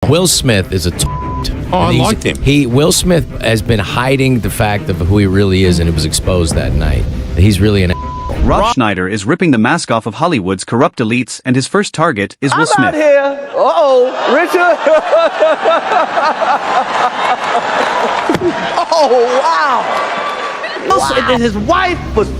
Will Smith is a I liked him. Will Smith has been hiding the fact of who he really is, and it was exposed that night. That he's really an Schneider is ripping the mask off of Hollywood's corrupt elites, and his first target is Will Smith. I'm out here. Richard. Oh, wow. And his wife was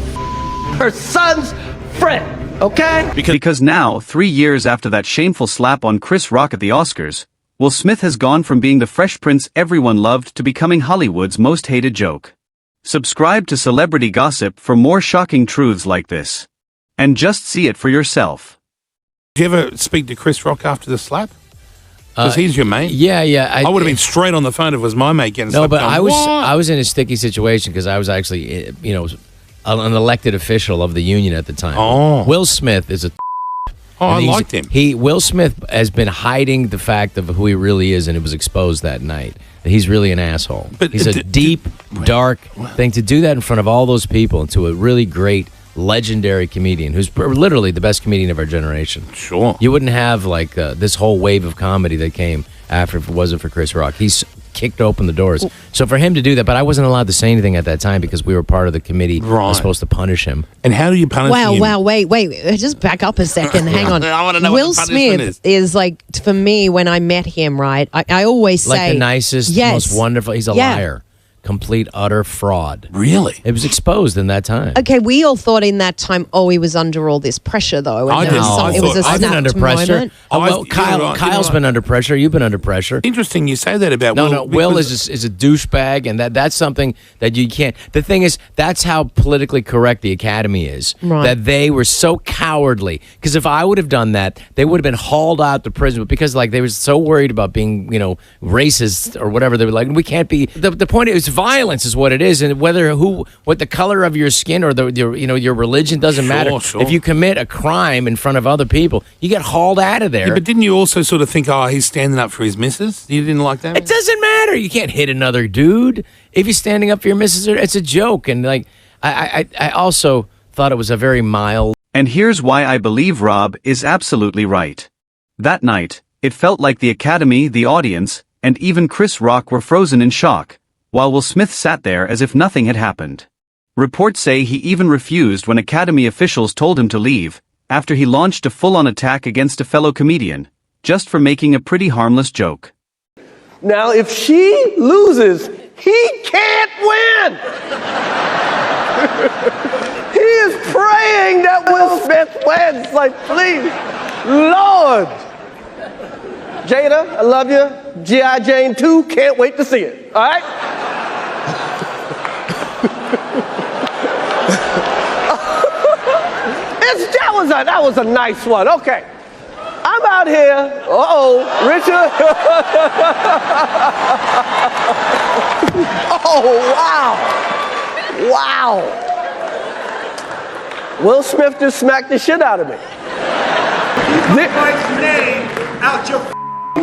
her son's friend, okay? Because now, 3 years after that shameful slap on Chris Rock at the Oscars, Will Smith has gone from being the Fresh Prince everyone loved to becoming Hollywood's most hated joke. Subscribe to Celebrity Gossip for more shocking truths like this. And just see it for yourself. Did you ever speak to Chris Rock after the slap? Because he's your mate. Yeah. I would have been straight on the phone if it was my mate getting slapped. No, but going, I was in a sticky situation because I was actually, an elected official of the union at the time. Oh. Will Smith is a I liked him. Will Smith has been hiding the fact of who he really is, and it was exposed that night. That he's really an asshole. But he's a deep, dark thing. To do that in front of all those people and to a really great, legendary comedian who's literally the best comedian of our generation. Sure. You wouldn't have like this whole wave of comedy that came after if it wasn't for Chris Rock. He's kicked open the doors. So for him to do that, but I wasn't allowed to say anything at that time because we were part of the committee. Right. I was supposed to punish him. And how do you punish him? Wow, wait. Just back up a second. Hang on. I wanna know Will what the punishment Smith is like, for me, when I met him, right, I always say... Like the nicest, most wonderful, he's a liar. Complete, utter fraud. Really? It was exposed in that time. Okay, we all thought in that time, he was under all this pressure, though. And it was a I've been under pressure. moment. Kyle's been under pressure. You've been under pressure. Interesting you say that about Will. Will. Will is a douchebag, and that's something that you can't. The thing is, that's how politically correct the Academy is. Right. That they were so cowardly. Because if I would have done that, they would have been hauled out to prison. But because they were so worried about being, racist or whatever, they were like, we can't be. The point is, violence is what it is, and what the color of your skin or your religion doesn't matter. Sure. If you commit a crime in front of other people, you get hauled out of there. Yeah, but didn't you also sort of think, he's standing up for his missus? You didn't like that? It doesn't matter. You can't hit another dude if you're standing up for your missus. It's a joke, and I also thought it was a very mild. And here's why I believe Rob is absolutely right. That night, it felt like the Academy, the audience, and even Chris Rock were frozen in shock, while Will Smith sat there as if nothing had happened. Reports say he even refused when Academy officials told him to leave, after he launched a full-on attack against a fellow comedian, just for making a pretty harmless joke. Now, if she loses, he can't win. He is praying that Will Smith wins. Like, please, Lord. Jada, I love you. G.I. Jane 2, can't wait to see it. All right? That was a nice one. Okay. I'm out here. Richard. Wow. Will Smith just smacked the shit out of me. Keep my wife's name out your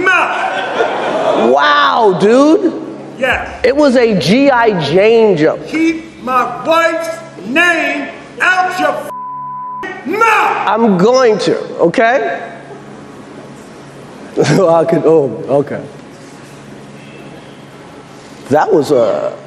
mouth. Wow, dude. Yes. It was a G.I. Jane joke. Keep my wife's name out your mouth. I'm going to, okay? Okay. That was a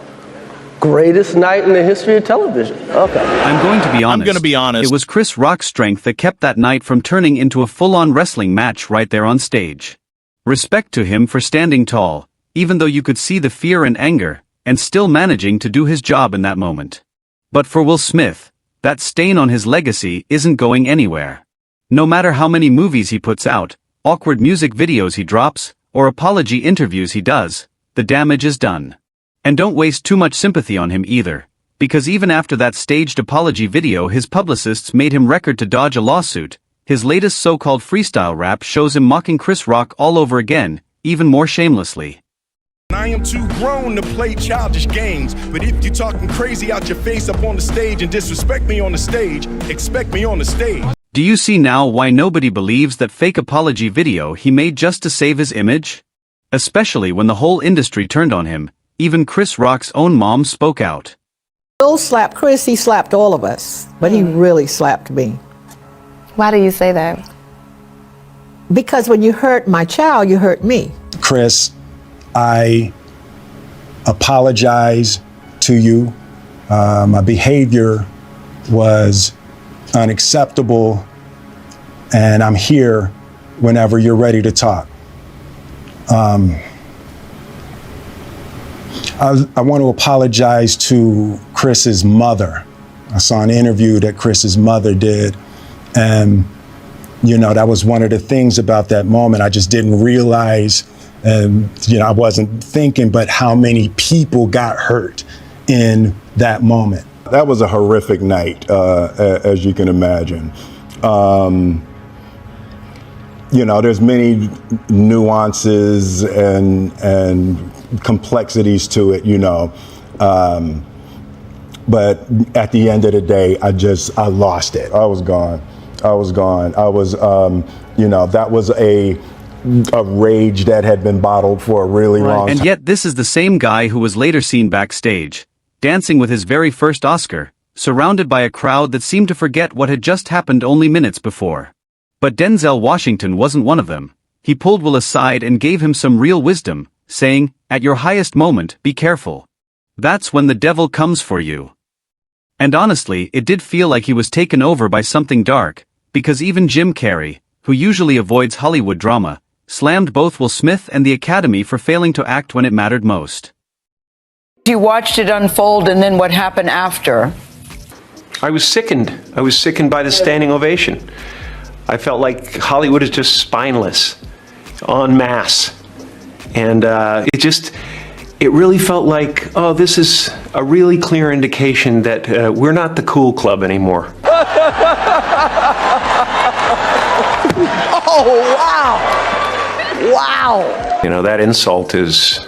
greatest night in the history of television. Okay. I'm going to be honest. It was Chris Rock's strength that kept that night from turning into a full-on wrestling match right there on stage. Respect to him for standing tall, even though you could see the fear and anger, and still managing to do his job in that moment. But for Will Smith, that stain on his legacy isn't going anywhere. No matter how many movies he puts out, awkward music videos he drops, or apology interviews he does, the damage is done. And don't waste too much sympathy on him either, because even after that staged apology video his publicists made him record to dodge a lawsuit, his latest so-called freestyle rap shows him mocking Chris Rock all over again, even more shamelessly. I am too grown to play childish games, but if you talking crazy out your face up on the stage and disrespect me on the stage, expect me on the stage. Do you see now why nobody believes that fake apology video he made just to save his image? Especially when the whole industry turned on him, even Chris Rock's own mom spoke out. Will slapped Chris, he slapped all of us, but he really slapped me. Why do you say that? Because when you hurt my child, you hurt me. Chris, I apologize to you. My behavior was unacceptable, and I'm here whenever you're ready to talk. I want to apologize to Chris's mother. I saw an interview that Chris's mother did, and that was one of the things about that moment. I just didn't realize, I wasn't thinking, but how many people got hurt in that moment. That was a horrific night, as you can imagine. There's many nuances and complexities to it, but at the end of the day, I lost it. I was gone. I was, that was a rage that had been bottled for a really long time. And yet this is the same guy who was later seen backstage, dancing with his very first Oscar, surrounded by a crowd that seemed to forget what had just happened only minutes before. But Denzel Washington wasn't one of them. He pulled Will aside and gave him some real wisdom, saying, "At your highest moment, be careful. That's when the devil comes for you." And honestly, it did feel like he was taken over by something dark, because even Jim Carrey, who usually avoids Hollywood drama, slammed both Will Smith and the Academy for failing to act when it mattered most. You watched it unfold, and then what happened after? I was sickened. I was sickened by the standing ovation. I felt like Hollywood is just spineless, en masse. And it really felt like, oh, this is a really clear indication that we're not the cool club anymore. Oh, wow. Wow. That insult is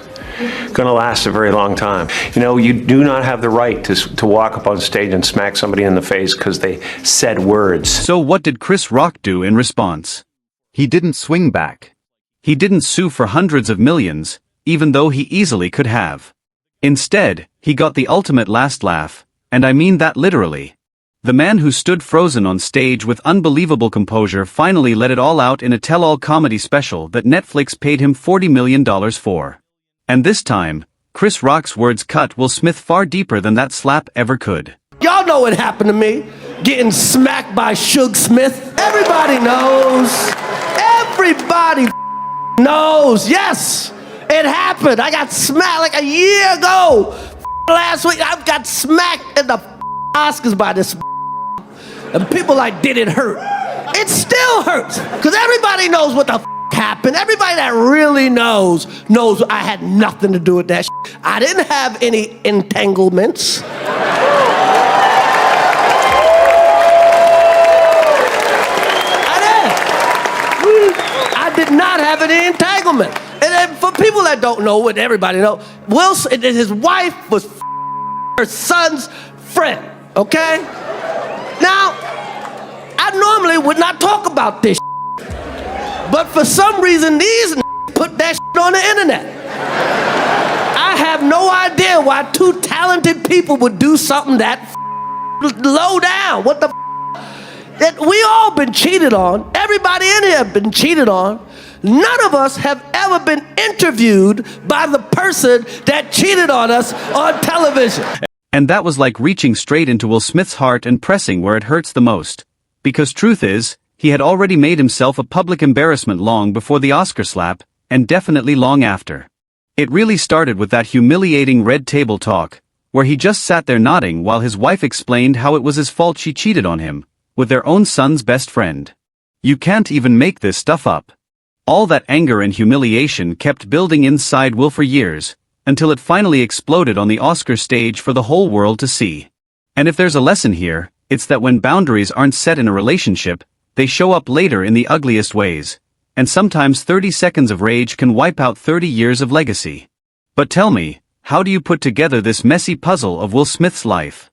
going to last a very long time. You do not have the right to walk up on stage and smack somebody in the face because they said words. So what did Chris Rock do in response? He didn't swing back. He didn't sue for hundreds of millions, even though he easily could have. Instead, he got the ultimate last laugh, and I mean that literally. The man who stood frozen on stage with unbelievable composure finally let it all out in a tell-all comedy special that Netflix paid him $40 million for. And this time, Chris Rock's words cut Will Smith far deeper than that slap ever could. Y'all know what happened to me, getting smacked by Suge Smith. Everybody knows. Everybody knows. Yes, it happened. I got smacked like a year ago. Last week, I got smacked in the Oscars by this. And people like, did it hurt? It still hurts. Because everybody knows what the happened. Everybody that really knows I had nothing to do with that. I didn't have any entanglements. I did not have any entanglement. And then for people that don't know, what everybody know, his wife was her son's friend, okay? Now, I normally would not talk about this, but for some reason, these put that on the internet. I have no idea why two talented people would do something that low down. What the that we all been cheated on. Everybody in here have been cheated on. None of us have ever been interviewed by the person that cheated on us on television. And that was like reaching straight into Will Smith's heart and pressing where it hurts the most. Because truth is, he had already made himself a public embarrassment long before the Oscar slap, and definitely long after. It really started with that humiliating red table talk, where he just sat there nodding while his wife explained how it was his fault she cheated on him, with their own son's best friend. You can't even make this stuff up. All that anger and humiliation kept building inside Will for years, until it finally exploded on the Oscar stage for the whole world to see. And if there's a lesson here, it's that when boundaries aren't set in a relationship, they show up later in the ugliest ways. And sometimes 30 seconds of rage can wipe out 30 years of legacy. But tell me, how do you put together this messy puzzle of Will Smith's life?